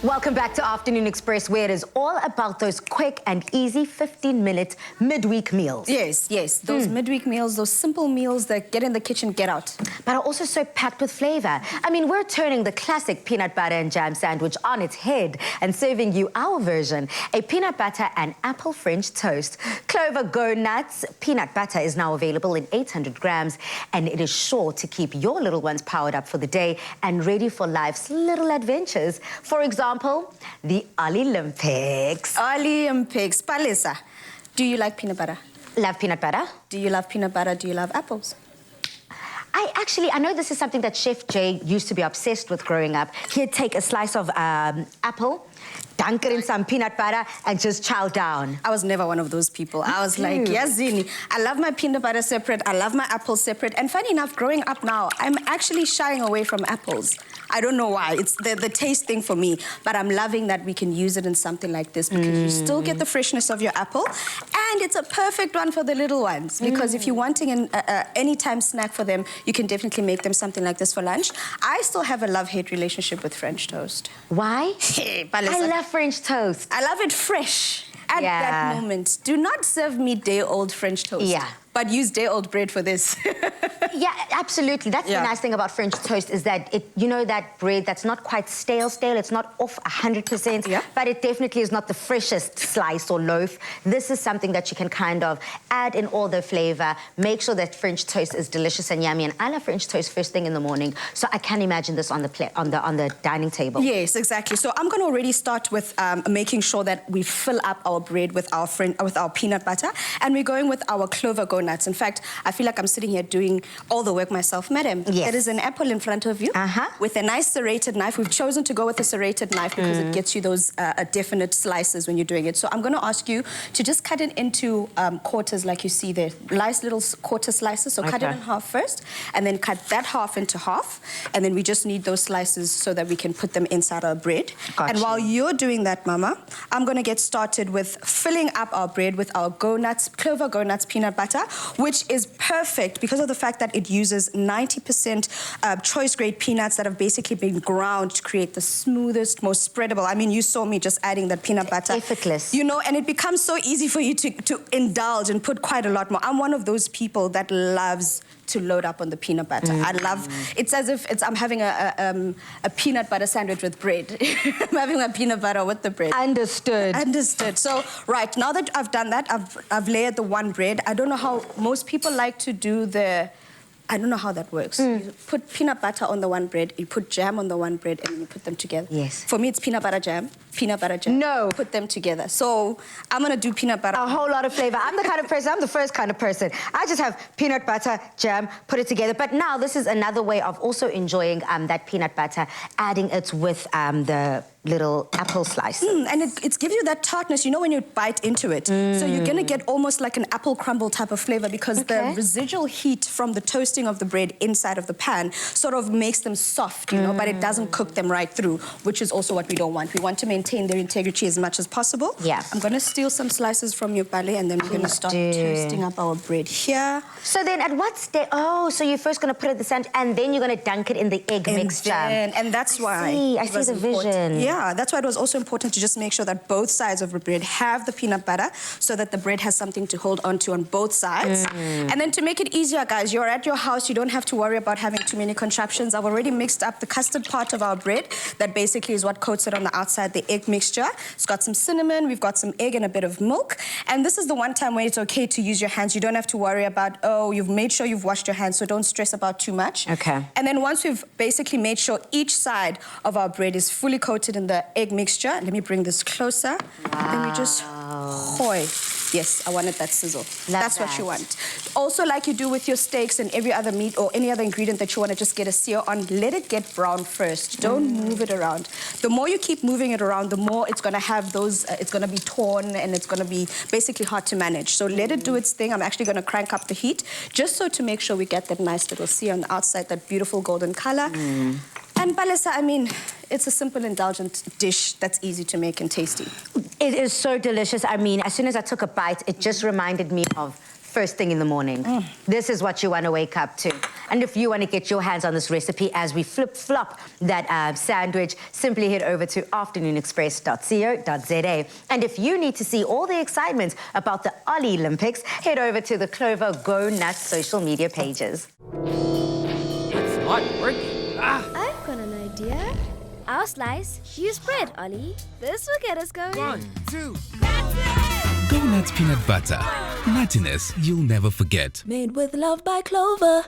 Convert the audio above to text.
Welcome back to Afternoon Express, where it is all about those quick and easy 15-minute midweek meals. Yes. Those midweek meals, those simple meals that get in the kitchen, get out. But are also so packed with flavor. I mean, we're turning the classic peanut butter and jam sandwich on its head and serving you our version, a peanut butter and apple French toast. Clover Go Nuts peanut butter is now available in 800 grams, and it is sure to keep your little ones powered up for the day and ready for life's little adventures. For example, the Olympics. Olympics. Palesa, do you like peanut butter? Love peanut butter. Do you love peanut butter? Do you love apples? I know this is something that Chef Jay used to be obsessed with growing up. He'd take a slice of apple, dunk it in some peanut butter, and just chow down. I was never one of those people. I was like, Yazini, I love my peanut butter separate, I love my apples separate. And funny enough, growing up now, I'm actually shying away from apples. I don't know why. It's the taste thing for me. But I'm loving that we can use it in something like this because you still get the freshness of your apple. And it's a perfect one for the little ones because if you're wanting an anytime snack for them, you can definitely make them something like this for lunch. I still have a love-hate relationship with French toast. Why? I love French toast. I love it fresh at that moment. Do not serve me day-old French toast. But use day-old bread for this. Yeah, absolutely. That's the nice thing about French toast is that that bread that's not quite stale. It's not off 100%, but it definitely is not the freshest slice or loaf. This is something that you can kind of add in all the flavor, make sure that French toast is delicious and yummy. And I love French toast first thing in the morning, so I can imagine this on the dining table. Yes, exactly. So I'm going to already start with making sure that we fill up our bread with our peanut butter, and we're going with our Clover Go Nuts. In fact, I feel like I'm sitting here doing all the work myself. Madam, there is an apple in front of you with a nice serrated knife. We've chosen to go with a serrated knife because it gets you those definite slices when you're doing it. So I'm going to ask you to just cut it into quarters like you see there. Nice little quarter slices. So cut it in half first, and then cut that half into half. And then we just need those slices so that we can put them inside our bread. And while you're doing that, Mama, I'm going to get started with filling up our bread with our Clover Go Nuts peanut butter, which is perfect because of the fact that it uses 90% choice-grade peanuts that have basically been ground to create the smoothest, most spreadable. I mean, you saw me just adding that peanut butter. Effortless. You know, and it becomes so easy for you to indulge and put quite a lot more. I'm one of those people that loves to load up on the peanut butter. I love, it's as if I'm having a peanut butter sandwich with bread. I'm having my peanut butter with the bread. Understood. So, right, now that I've done that, I've layered the one bread. I don't know how most people like to do I don't know how that works. You put peanut butter on the one bread, you put jam on the one bread, and you put them together. Yes. For me, it's peanut butter jam. No. Put them together. So I'm going to do peanut butter. A whole lot of flavor. I'm the first kind of person. I just have peanut butter, jam, put it together. But now this is another way of also enjoying that peanut butter, adding it with the little apple slices. And it gives you that tartness, you know, when you bite into it. So you're going to get almost like an apple crumble type of flavor because the residual heat from the toasting of the bread inside of the pan sort of makes them soft, you know, but it doesn't cook them right through, which is also what we don't want. We want to maintain their integrity as much as possible. Yeah. I'm going to steal some slices from your belly and then we're going to start toasting up our bread here. So then at what stage? Oh, so you're first going to put it in the sandwich and then you're going to dunk it in the egg mixture. And that's why I see the vision. Yeah, that's why it was also important to just make sure that both sides of the bread have the peanut butter so that the bread has something to hold on to on both sides. And then to make it easier, guys, you're at your house, you don't have to worry about having too many contraptions. I've already mixed up the custard part of our bread. That basically is what coats it on the outside, the egg mixture. It's got some cinnamon, we've got some egg and a bit of milk. And this is the one time where it's okay to use your hands. You don't have to worry about, oh, you've made sure you've washed your hands, so don't stress about too much. And then once we've basically made sure each side of our bread is fully coated in the egg mixture, let me bring this closer. Then we just, yes, I wanted that sizzle. That's what you want. Also, like you do with your steaks and every other meat or any other ingredient that you want to just get a sear on, let it get brown first. Don't move it around. The more you keep moving it around, the more it's going to have those, it's going to be torn and it's going to be basically hard to manage. So let it do its thing. I'm actually going to crank up the heat just so to make sure we get that nice little sear on the outside, that beautiful golden color. And Palesa, I mean, it's a simple, indulgent dish that's easy to make and tasty. It is so delicious. I mean, as soon as I took a bite, it just reminded me of first thing in the morning. This is what you want to wake up to. And if you want to get your hands on this recipe as we flip-flop that sandwich, simply head over to afternoonexpress.co.za. And if you need to see all the excitement about the Olympics, head over to the Clover Go Nuts social media pages. It's not working. I've got an idea. Our slice, use bread, Ollie. This will get us going. 1, 2. Go Nuts peanut butter. Nuttiness you'll never forget. Made with love by Clover.